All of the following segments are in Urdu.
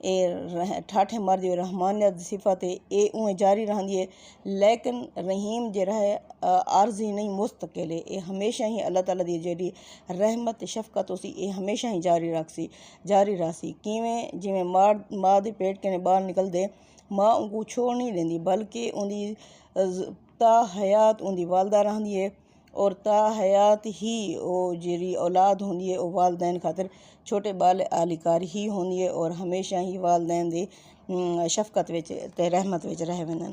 ٹھاٹھے مردی اور رحمانیت صفت اویں جاری رہندی ہے، لیکن رحیم جڑا ہے عارضی نہیں مستقل ہے، یہ ہمیشہ ہی اللہ تعالیٰ دی جڑی رحمت شفقت اسی یہ ہمیشہ ہی جاری رہسی کیویں جویں ماں دے پیٹ کے بال نکل دے، ماں ان کو چھوڑ نہیں دیندی بلکہ ان دی تا حیات ان دی والدہ رہندی ہے، اور تا حیات ہی او جیری اولاد ہوندی ہے او والدین خاطر چھوٹے بال آلیکار ہی ہوندی ہے، اور ہمیشہ ہی والدین دی شفقت وچ تے رحمت وچ رہ ویندن،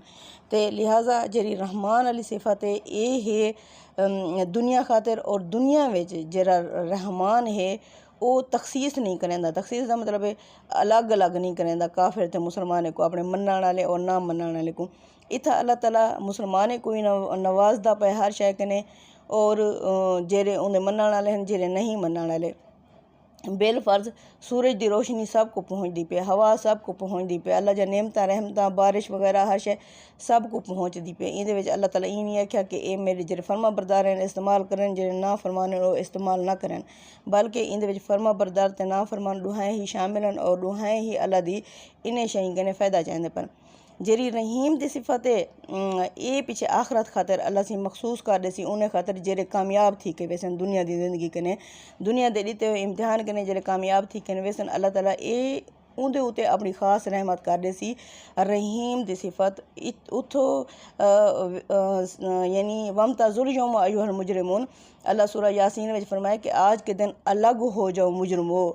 تے لہٰذا جیری رحمان علی صفت ہے یہ ہے دنیا خاطر، اور دنیا وچ جڑا رحمان ہے وہ تخصیص نہیں کریندا، تخصیص دا مطلب ہے الگ نہیں کریندا کافر تے مسلمان کو، اپنے منن والے اور نہ منن والے کو، اتھا اللہ تعالیٰ مسلمانے کو ہی نوازدا پہ ہر شے کنے، اور جڑے اندے منن والے ہیں جڑے نہیں منن والے، بالفرض سورج دی روشنی سب کو پہنچ دی پہ، ہوا سب کو پہنچ دی پہ، اللہ جا نعمتاں رحمتاں بارش وغیرہ ہر شے سب کو پہنچ دی پہ، ایندے وچ اللہ تعالیٰ یہ نہیں آکھیا کہ اے میرے جڑے فرما بردار ہیں استعمال کرن، جڑے نا فرمان وہ استعمال نہ کرن، بلکہ ایندے وچ فرما بردار تے نا فرمان دوہائیں ہی شامل ہیں، اور دوہائیں ہی اللہ دی انہیں شئیں کنے فائدہ چاہندے پر جیری رحیم دی صفت ہے یہ پیچھے آخرت خاطر اللہ سی مخصوص کر دے سی، انہیں خاطر جڑے کامیاب تھی کے ویسن دنیا دی زندگی کنے، دنیا دے دیتے ہوئے امتحان کنے جڑے کامیاب تھی کنے ویسن اللہ تعالیٰ اندے اوتے اپنی خاص رحمت کر دے سی رحیم دی صفت اتھو یعنی وَامْتَازُوا الْيَوْمَ أَيُّهَا الْمُجْرِمُونَ اللہ سورہ یاسین وچ فرمایا کہ آج کے دن الگ ہو جاؤ مجرمو،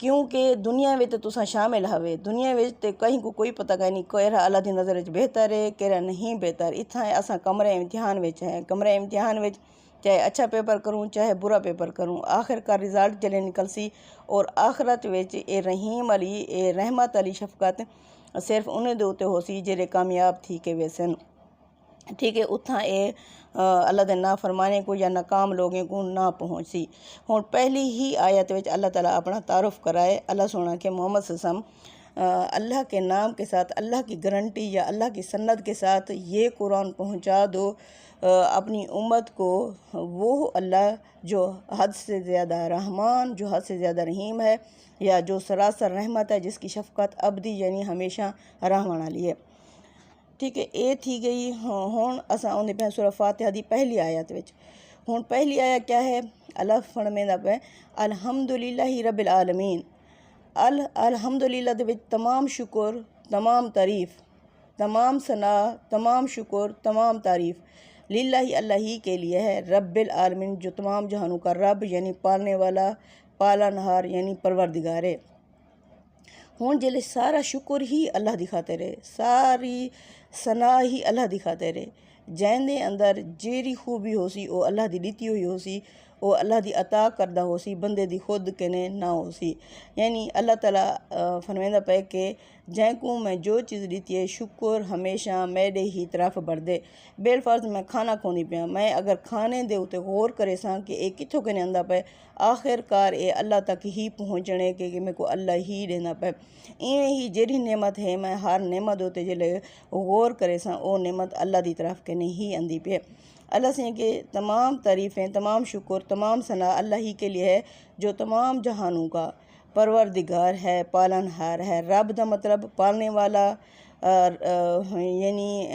کیونکہ دنیا وچ تے تساں شامل ہوئے، دنیا وچ تے کہیں کو کوئی پتہ نہیں کیڑا اللہ دی نظر وچ بہتر ہے کیڑا نہیں بہتر، اتھاں اساں کمرے امتحان وچ ہیں، کمرے امتحان وچ چاہے اچھا پیپر کروں چاہے برا پیپر کروں، آخر کا رزلٹ چلے نکل سی، اور آخرت وچ اے رحیم علی اے رحمت علی شفقت صرف انہیں دے اوتے ہو سی جڑے کامیاب تھی کے ویسن، ٹھیک ہے، اتھاں اے اللہ دے نا فرمانے کو یا ناکام لوگوں کو نہ پہنچ سی۔ ہن پہلی ہی آیت وچ اللہ تعالیٰ اپنا تعارف کرائے، اللہ سونا کہ محمد صلی اللہ علیہ وسلم اللہ کے نام کے ساتھ، اللہ کی گارنٹی یا اللہ کی سند کے ساتھ یہ قرآن پہنچا دو اپنی امت کو، وہ اللہ جو حد سے زیادہ رحمان، جو حد سے زیادہ رحیم ہے، یا جو سراسر رحمت ہے، جس کی شفقت ابدی یعنی ہمیشہ رحمان والی ہے، ٹھیک ہے، اے تھی گئی۔ ہن اساں آندے پہ سورہ فاتحہ دی پہلی آیت وچ، ہن پہلی آیت کیا ہے؟ اللہ فرمیندا پہ الحمدللہ رب العالمین، الحمدللہ دے وچ تمام شکر، تمام تعریف، تمام ثنا، تمام شکر، تمام تعریف للہ اللہ ہی کے لیے ہے، رب العالمین جو تمام جہانوں کا رب یعنی پالنے والا، پالنہار یعنی پروردگار ہے۔ ہن جلے سارا شکر ہی اللہ دی خاطر ہے، ساری ثنا ہی اللہ دی خاطر ہے، جین دے اندر جیری خوبی ہو سی وہ اللہ دی دیتی ہوئی ہو سی، وہ اللہ دی عطا کردہ ہو سی، بندے دی خود کنے نہ ہو سی، یعنی اللہ تعالیٰ فرمائندہ پہ کہ جائیں کو میں جو چیز دیتی ہے شکر ہمیشہ میرے ہی طرف بڑھ دے، بالفرض میں کھانا کھونی پیا، میں اگر کھانے دے اوتے غور کرے ساں کہ اے کتھوں کنے آندا پہ، آخر کار اے اللہ تک ہی پہنچنے کہ میں کو اللہ ہی دینا پہ، ایویں ہی جیڑی نعمت ہے میں ہر نعمت ہوتے جلے غور کرے ساں او نعمت اللہ دی طرف کنے ہی آندی پہ، اللہ سے کہ تمام تعریفیں، تمام شکر، تمام ثنا اللہ ہی کے لیے ہے جو تمام جہانوں کا پروردگار ہے، پالنہار ہے۔ رب دا مطلب پالنے والا، یعنی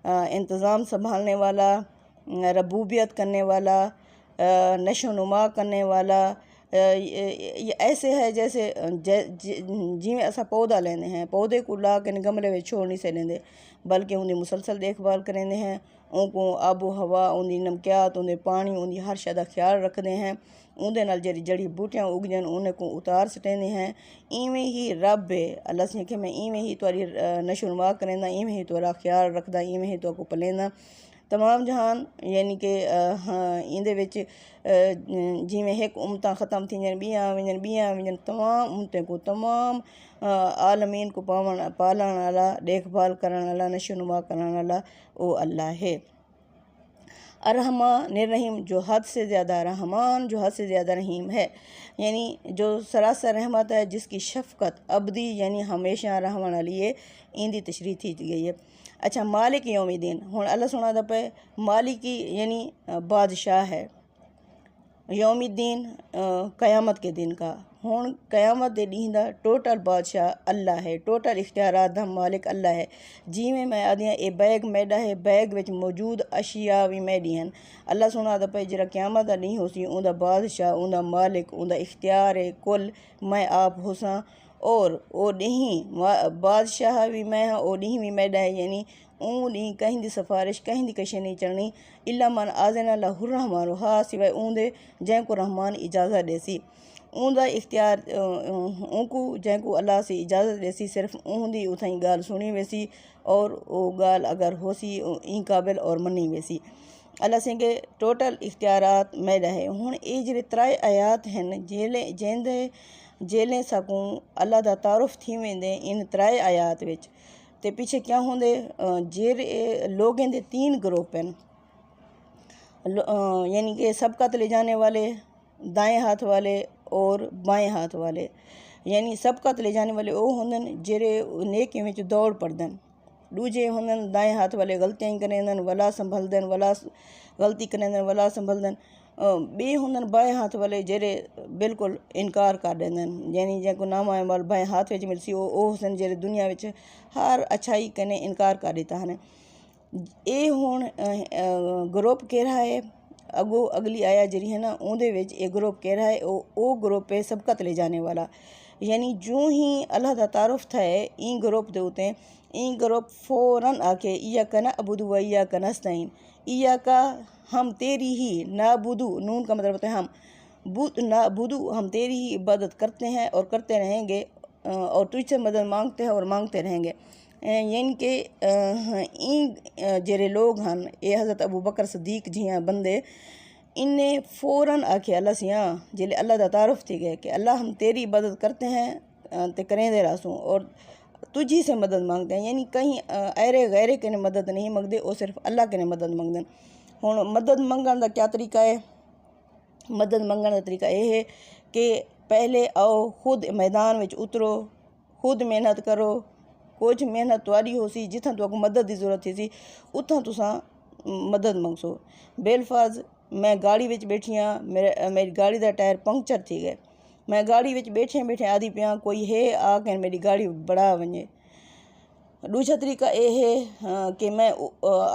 انتظام سنبھالنے والا، ربوبیت کرنے والا، نشو و نما کرنے والا، یہ ایسے ہے جیسے جی میں ایسا پودا لیندے ہیں، پودے کو لا کے گملے میں چھوڑ نہیں سے لیندے بلکہ ان دی مسلسل دیکھ بھال کریندے ہیں، ان کو آب و ہوا، ان دی نمکیات، ان دے پانی، ان دی ہر شے دا خیال رکھدے ہیں، ان دے نال جڑی بوٹیاں اگ جان انہیں کو اتار سٹیندے ہیں، ایویں ہی رب ہے اللہ سے کہ میں ایویں ہی تہاڈی نشو و نما کریندا، ایویں ہی تہاڈا خیال رکھدا، ایویں ہی تہاڈے کو پلیندا، تمام جہان یعنی کہ ایندے وچ جیویں ایک امتاں ختم تھینجن بیاں ونجن تمام امتیں کو، تمام عالمین کو پالن والا، دیکھ بھال کرن والا، نشو و نما کرن والا او اللہ ہے۔ الرحمن الرحیم جو حد سے زیادہ رحمان، جو حد سے زیادہ رحیم ہے، یعنی جو سراسر رحمت ہے، جس کی شفقت ابدی یعنی ہمیشہ رحمان والی ہے، ان دی تشریح تھی گئی ہے۔ اچھا، مالک یوم الدین، ہن اللہ سنا دا پہ مالکی یعنی بادشاہ ہے، یوم الدین قیامت کے دن کا، ہن قیامت دے ڈینہں دا ٹوٹل بادشاہ اللہ ہے، ٹوٹل اختیارات دا مالک اللہ ہے۔ جیویں میں آدیاں اے بیگ میڈا ہے، بیگ وچ موجود اشیاء وی میڈی ہن۔ اللہ سنا دا پہ جڑا قیامت دا ڈینہں ہوسی اوندا بادشاہ، اوندا مالک، اوندا اختیار ہے کل میں آپ ہوساں، اور او ڈینہں بادشاہ وی میں ہاں، او ڈینہں وی میڈا ہے، یعنی اون ڈینہں کہیں دی سفارش کہیں دی کشے نہیں چڑھنی الا من آذن لہ الرحمن، ہاں سوائے اون دے جن کو رحمان اجازت دے سی، اون دا اختیار اون کو جن کو اللہ سے اجازت دے سی صرف اون دی اتھائیں گال سنی ویسی، اور او گال اگر ہو سی این قابل اور منی ویسی۔ اللہ سے کہ ٹوٹل اختیارات میڈا ہے۔ ہن اے جڑے ترائے آیات ہیں جیلیں سکوں اللہ دا تعارف تھی ویندے ان ترائے آیات وچ، تے پیچھے کیا ہوندے جڑے لوگیں دے 3 گروپ ہیں، یعنی کہ سبقت لے جانے والے، دائیں ہاتھ والے اور بائیں ہاتھ والے۔ یعنی سبقت لے جانے والے او ہوندن جڑے نیکی وچ دوڑ پڑدن، دوجے ہوندن دائیں ہاتھ والے غلطیاں کریندن ولا سنبھلدن، ولا غلطی کریندن ولا سنبھلدن، بے ہوندن بائیں ہاتھ والے جڑے بالکل انکار کر دیندن، یعنی جن کو نام اعمال بائیں ہاتھ وچ ملسی او حسن جڑے دنیا وچ ہر اچھائی کنے انکار کر دیتا ہے۔ اے ہن گروپ کیڑا ہے اگو اگلی آیا جڑی ہے نا اون دے وچ اے گروپ کیڑا ہے او گروپ ہے سبقت لے جانے والا، یعنی جو ہی اللہ دا تعارف تھا ہے این گروپ دے ہوتے ہیں، این گروپ فوراً آ کے ایاک نعبد و ایاک نستعین، ایاک ہم تیری ہی، نعبدو نون کا مطلب ہوتا ہے ہم، نعبدو ہم تیری ہی عبادت کرتے ہیں اور کرتے رہیں گے، اور تجھ سے مدد مانگتے ہیں اور مانگتے رہیں گے۔ یعنی کہ این جڑے لوگ ہن اے حضرت ابو بکر صدیق جیاں بندے انہیں فوراً آکھے اللہ سیاں جلے اللہ دا تعارف تھی گئے کہ اللہ ہم تیری عبادت کرتے ہیں تے کریں دے راسوں اور تجھی سے مدد مانگتے ہیں، یعنی کہیں ایرے غیرے کے نے مدد نہیں مانگدے، او صرف اللہ کے نے مدد مانگدن۔ ہن مدد منگن دا کیا طریقہ ہے؟ مدد منگن دا طریقہ یہ ہے کہ پہلے آؤ خود میدان وچ اترو، خود محنت کرو، کچھ محنت تواری ہو سی جتھاں تو مدد دی ضرورت تھی سی اتھاں تساں مدد منگسو۔ بالفرض میں گاڑی وچ بیٹھی ہاں، میری گاڑی دا ٹائر پنکچر تھی گئے، میں گاڑی وچ بیٹھے آدھی پیاں کوئی ہے آ کے میری گاڑی بڑھا ونجے۔ دوسرا طریقہ یہ ہے کہ میں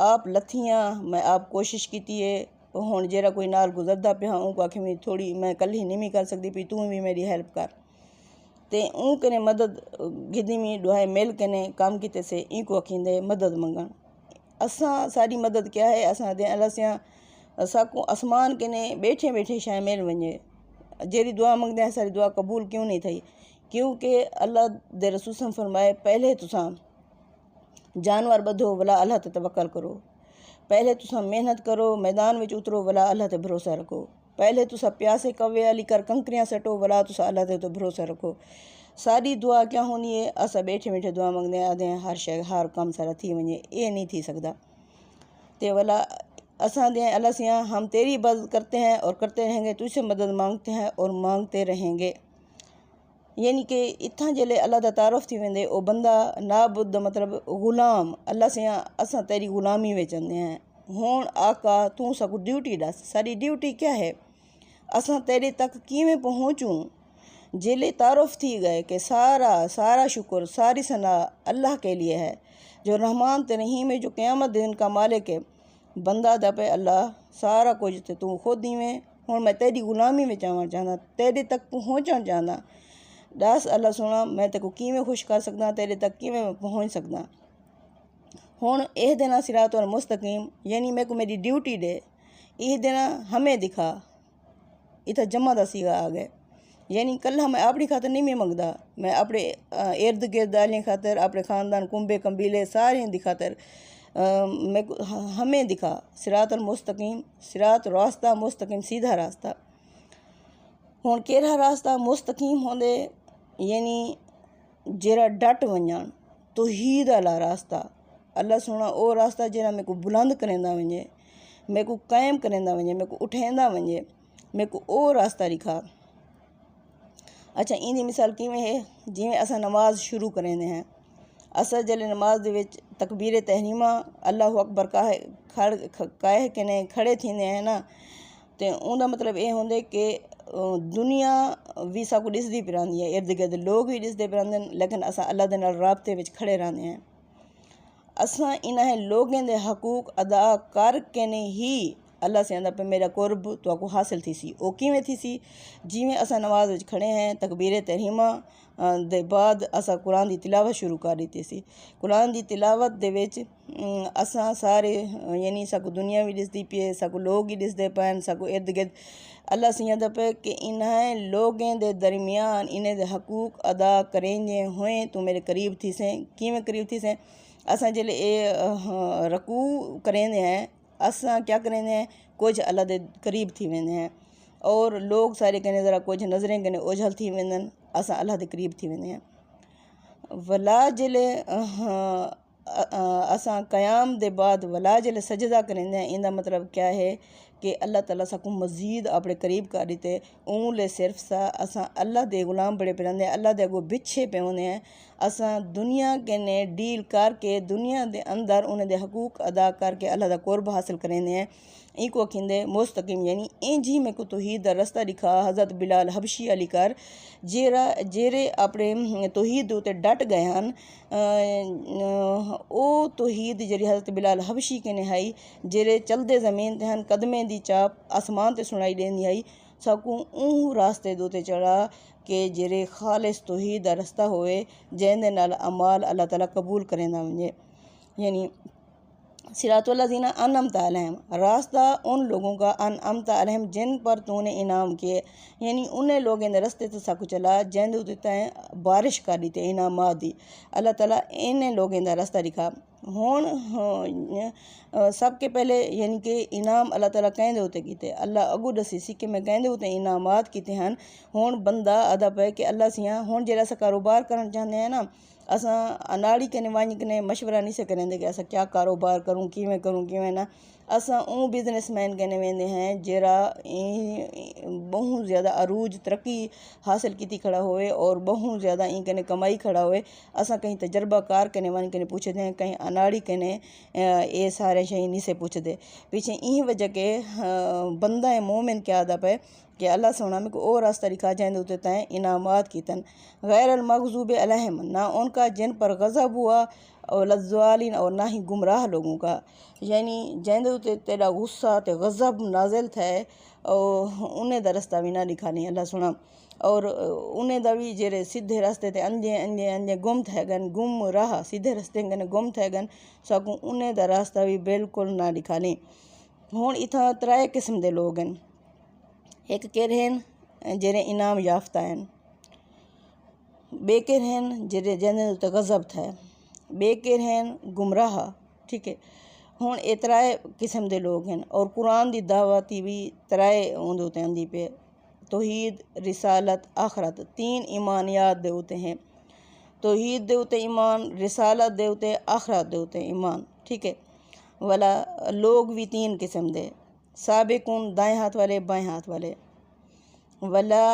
آپ لتھیاں، میں آپ کوشش کیتی ہے، ہن جیڑا کوئی نال گزردا پیا اون کو آکھے میں تھوڑی میں کلی نہیں کر سکتی پی، تو بھی میری ہیلپ کر، تے اون کنے مدد گدی میں دوہائے مل کنے کام کیتے سے این کو آکھیندے مدد منگن۔ اساں ساری مدد کیا ہے؟ اساں دے اللہ سیاں ساکوں آسمان کنے بیٹھے شامل ونجے، جیڑی دعا منگدے ہیں ساری دعا قبول کیوں نہیں تھئی؟ کیونکہ اللہ دے رسول صلی اللہ علیہ وسلم فرمائے پہلے تساں جانور بدھو ولا اللہ تے توکل کرو، پہلے تساں محنت کرو، میدان وچ اترو ولا اللہ تے بھروسہ رکھو، پہلے تساں پیاسے کوے علی کر کنکریاں سٹو ولا تساں اللہ تے تو بھروسہ رکھو۔ ساری دعا کیا ہونی ہے؟ اساں بیٹھے دعا منگدے ہیں آدھے ہر شے ہر کام سارا تھی ونجے، اے نہیں تھی سکدا، تے ولا اساں دے اللہ سیاں ہم تیری عبادت کرتے ہیں اور کرتے رہیں گے، تجھ سے مدد مانگتے ہیں اور مانگتے رہیں گے۔ یعنی کہ اتھاں جلے اللہ دا تعارف تھی ویندے او بندہ نعبد دا مطلب غلام، اللہ سیاں اساں تیری غلامی وچ اندے ہیں۔ ہون آقا تو ساکو ڈیوٹی دس، ساری ڈیوٹی کیا ہے؟ اساں تیرے تک کیویں پہنچوں؟ جلے تعارف تھی گئے کہ سارا شکر ساری ثنا اللہ کے لیے ہے جو رحمان تے رحیم ہے، جو قیامت دن کا مالک ہے، بندہ دا پہ اللہ سارا کچھ تے تو خود ہی میں، ہن میں تیری غلامی میں آون چاہنا، تیرے تک پہنچن چاہنا، دس اللہ سونا میں تے کو کیویں خوش کر سکدا، تیرے تک کیویں میں پہنچ سکدا۔ ہن اہدنا صراط المستقیم، یعنی میں کو میری ڈیوٹی دے، اہدنا ہمیں دکھا، اتھا جمع دا سیغہ آ گئے، یعنی کلہ میں اپنی خاطر نہیں میں منگدا، میں اپنے ارد گرد آلیاں خاطر، اپنے خاندان کنبے قبیلے سارے دی خاطر میں ہمیں دکھا صراط المستقیم، صراط راستہ مستقیم سیدھا راستہ۔ ہن کیڑا راستہ مستقیم ہوندے؟ یعنی جیڑا ڈٹ ونجان توحید والا راستہ، اللہ سونا او راستہ جیڑا میں کو بلند کریندا ونجے، میں کو قائم کریندا ونجے، میں کو اٹھیندا ونجے، میں کو او راستہ دکھا۔ اچھا این دی مثال کیویں ہے؟ جویں اساں نماز شروع کریندے ہیں، اساں جلے نماز دے وچ تکبیر تحریمہ اللہ اکبر کہہ کنے کھڑے تھیندے ہیں نا، تے اون دا مطلب اے ہوندے کہ دنیا بھی ساکو ڈسدی پراندی ہے، ارد گرد لوگ بھی ڈسدے پراندے، لیکن اساں اللہ دے نال رابطے وچ کھڑے رہندے ہیں۔ اساں انہیں لوگیں دے حقوق ادا کر کے نے ہی اللہ سے آندا پہ میرا قرب تو کو حاصل تھی سی۔ او کیویں تھی سی؟ جیویں اساں نماز وچ کھڑے ہیں، تکبیر تحریمہ دے بعد اساں قرآن دی تلاوت شروع کر دیتی سی۔ قرآن دی تلاوت دے وچ اساں سارے یعنی ساکو دنیا بھی ڈسدی پئے، ساکو لوگ ہی ڈسدے پین، ساکو ارد گرد اللہ سے آندا پہ کہ انہیں لوگیں دے درمیان انہیں دے حقوق ادا کریں ہوئیں تو میرے قریب تھی سیں۔ کیویں قریب تھی سیں؟ اساں جلے رکوع کریں ہیں، اساں کیا کریں ہیں؟ کچھ اللہ دے قریب تھی ویندے ہیں، اور لوگ سارے کہنے ذرا کچھ نظریں کہنے اوجھل تھی ویندن، اساں اللہ دے قریب تھی ویندے ہیں۔ ولا جلے اساں قیام دے بعد ولا جلے سجدہ کریں ہیں، ان دا مطلب کیا ہے کہ اللہ تعالیٰ ساکو مزید اپنے قریب کر دیتے۔ اون لے صرف سا اساں اللہ دے غلام بڑے پراندے ہیں، اللہ دے اگو بچھے پہ ہونے ہیں، اساں دنیا کے نے ڈیل کر کے دنیا دے اندر انہیں دے حقوق ادا کر کے اللہ دا قرب حاصل کریں ہیں۔ ای کو کھندے مستقیم، یعنی انجی میں کو توحید دا رستہ لکھا حضرت بلال حبشی علی کر جیرے اپنے توحید دوتے ڈٹ گئے ہن، او توحید جیری حضرت بلال حبشی کے نہائی جیرے چل دے زمین تے ہن قدمیں دی چاپ آسمان تے سنائی دین آئی، ساکو اون راستے دوتے چڑھا کہ جیرے خالص توحید دا رستہ ہوئے جین دے نال اعمال اللہ تعالیٰ قبول کریں دا ونجے، یعنی صراط الذین انعمت علیہم، راستہ ان لوگوں کا انعمت علیہم جن پر تو نے انعام کیے، یعنی انہیں لوگوں نے رستے تو ساکو چلا جن دے تائیں بارش کر دیتے انعامات دی، اللہ تعالیٰ انہیں لوگوں دا رستہ دکھا۔ ہون سب کے پہلے یعنی کہ انعام اللہ تعالیٰ کہیں دے ہوتے کیتے، اللہ اگو دسی سی کہ میں کہیں دے ہوتے انعامات کیتے ہیں۔ ہون بندہ ادا پہ کہ اللہ سیاں ہون جیرا سا کاروبار کرنا چاہتے ہیں نا، اساں اناڑی کنے وانی کنے مشورہ نہیں سے کریں دے کہ اساں کیا کاروبار کروں کیویں نہ، اساں اون بزنس مین کنے ویندے ہیں جیرا بہت زیادہ عروج ترقی حاصل کیتی کھڑا ہوئے اور بہت زیادہ این کنے کمائی کھڑا ہوئے، اساں کہیں تجربہ کار کنے وانی کنے پوچھے دیں، کہیں اناڑی کنے اے سارے شئی نہیں سے پوچھ دے۔ پیچھے این وجہ کہ بندہ مومن کیا ادا پہ کہ اللہ سونا میں کو اور راستہ لکھا جائیں ہوتے تائیں انعامات کیتن، غیر المغضوب علیہم، نہ ان کا جن پر غضب ہوا، اور للضالین، اور نہ ہی گمراہ لوگوں کا، یعنی جن دے ہوتے تیرا غصہ تے غضب نازل تھا اور انہیں دا رستہ بھی نہ لکھا نہیں اللہ سونا، اور انہیں دا بھی جیرے سیدھے راستے تے انجے گم تھے گن، گم راہ سیدھے راستے گن گم تھے گن، ساکو انہیں دا راستہ بھی بالکل نہ لکھا نہیں۔ ہون اتھا ترائے قسم دے لوگ ہیں، ایک کہہ ہیں جیرے انعام یافتہ ہیں، بے کہہ ہیں جیرے جن تے غضب تھا، بے کہہ ہیں گمراہ، ٹھیک ہے۔ ہون اے ترائے قسم دے لوگ ہیں، اور قرآن دی دعوتی بھی ترائے ہوندے ہوتے ہیں دی پہ، توحید، رسالت، آخرت، تین ایمانیات دے ہوتے ہیں، توحید دے ہوتے ایمان، رسالت دے ہوتے، آخرت دے ہوتے ایمان، ٹھیک ہے۔ والا لوگ بھی تین قسم دے، سابقون دائیں ہاتھ والے بائیں ہاتھ والے، والا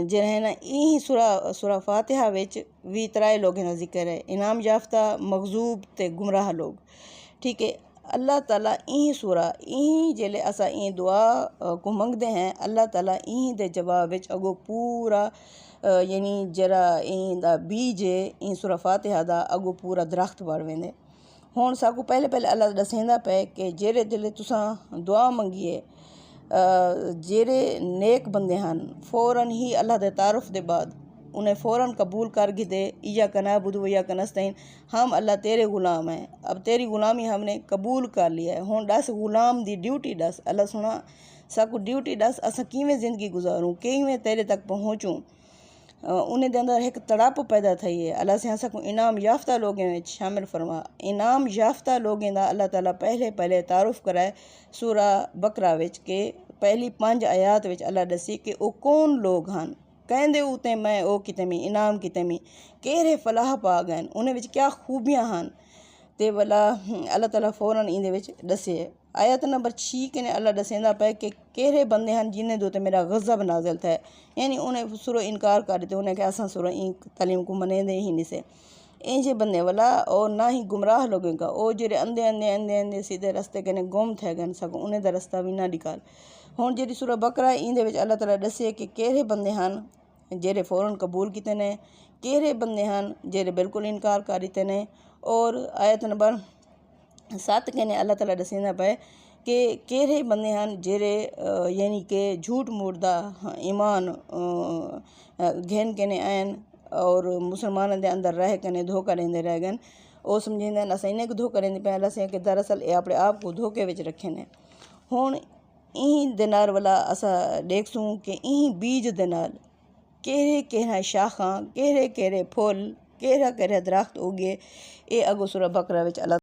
جنہیں نا این سورہ فاتحہ وچ بھی ترائے لوگ ہیں ذکر ہے، انعام یافتہ، مغضوب تے گمراہ لوگ، ٹھیک ہے۔ اللہ تعالیٰ این سورہ این جلے اسا این دعا کو منگ دے ہیں، اللہ تعالیٰ این دے جواب وچ اگو پورا یعنی جرا این دا بیج ہے این سورہ فاتحہ دا اگو پورا درخت بڑھ ویندے۔ ہون ساکو پہلے اللہ دسیندا پہ کہ جیرے دلے تساں دعا منگیے، جیرے نیک بندے ہن فوراً ہی اللہ دے تعارف دے بعد انہیں فوراً قبول کر گی دے، ایاک نعبد و ایاک نستعین، ہم اللہ تیرے غلام ہیں، اب تیری غلامی ہم نے قبول کر لیا ہے، ہون ڈس غلام دی ڈیوٹی ڈس، اللہ سنا ساکو ڈیوٹی ڈس اساں کیویں زندگی گزاروں، کیویں تیرے تک پہنچوں، انہیں دے اندر ایک تڑپ پیدا تھی ہے، اللہ سے ساکو انعام یافتہ لوگیں میں شامل فرما۔ انعام یافتہ لوگیں دا اللہ تعالیٰ پہلے تعارف کرائے سورہ بقرہ وچ کہ پہلی 5 آیات وچ اللہ دسی کہ او کون لوگ ہن، کہیں دے اوتے میں او کتے میں انعام کتے میں کہرے فلاح پا گئے، انہیں وچ کیا خوبیاں ہن، تے والا اللہ تعالیٰ فوراً اندے وچ دسے۔ آیت نمبر 6 کے نے اللہ دسیندا پہ کہ کہرے بندے ہن جنہیں دوتے میرا غضب نازل تھا، یعنی انہیں سورہ انکار کر دیتے، انہیں کہ اساں سورہ این تعلیم کو منے دے ہی نہیں سے، اینجے بندے والا اور نہ ہی گمراہ لوگوں کا، او جڑے اندے سیدھے رستے کنے گم تھے گن سکو انہیں دا رستہ بھی نہ نکال۔ ہن جیڑی سورہ بقرہ ہے ایندے وچ اللہ تعالیٰ دسے کہ کہڑے بندے ہن جہڑے فوراً قبول کیتے نے، کہڑے بندے ہن جہڑے بالکل انکار کر دیتے نے، اور آیت نمبر 7 کہنے اللہ تعالیٰ دسیندا پے کہ کہڑے بندے ہن جہڑے یعنی کہ جھوٹ موٹ دا ایمان گھن کنے آئن اور مسلمانوں دے اندر رہ کنے دھوکہ دیندے رہ گئے، وہ سمجھیندے ہیں اساں انہیں کو دھوکہ دیندے پے اللہ سے کہ دراصل اے اپنے آپ کو دھوکے وچ رکھے نے۔ ہن این دے نال والا اساں دیکھسوں کہ این بیج دے نال کہڑے کہڑے شاخاں، کہڑے کہڑے پھل، کہڑا کہڑا درخت اگے، اے اگو سورہ بقرہ وچ اللہ